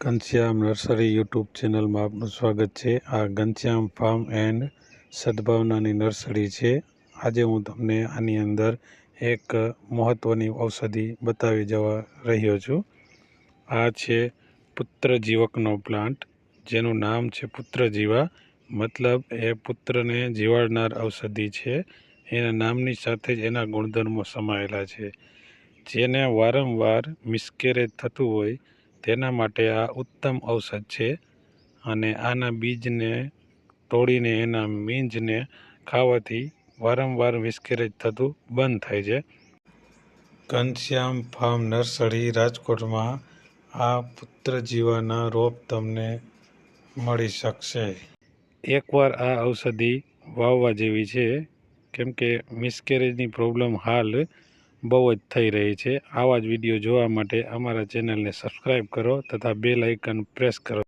Ghanshyam nursery YouTube ચેનલમાં આપનું સ્વાગત છે। આ ઘનશ્યામ ફાર્મ એન્ડ સદભાવનાની નર્સરી છે। આજે હું તમને આની અંદર એક મહત્ત્વની ઔષધિ બતાવી જવા રહ્યો છું। આ છે પુત્રજીવકનો પ્લાન્ટ, જેનું નામ છે પુત્રજીવા। મતલબ એ પુત્રને જીવાડનાર ઔષધિ છે। એના નામની સાથે જ એના ગુણધર્મો સમાયેલા છે। જેને વારંવાર મિસકેરેજ થતું હોય તેના માટે આ ઉત્તમ ઔષધ છે। અને આના બીજને તોડીને એના મીંજને ખાવાથી વારંવાર મિસકેરેજ થતું બંધ થાય છે। ઘનશ્યામ ફાર્મ નર્સરી રાજકોટમાં આ પુત્રજીવાના રોપ તમને મળી શકશે। એકવાર આ ઔષધિ વાવવા જેવી છે, કેમકે મિસકેરેજની પ્રોબ્લેમ હાલ બહુ જ થઈ રહી છે। આવા જ વિડીયો જોવા માટે અમારા ચેનલને સબસ્ક્રાઈબ કરો તથા બેલ આઇકન પ્રેસ કરો।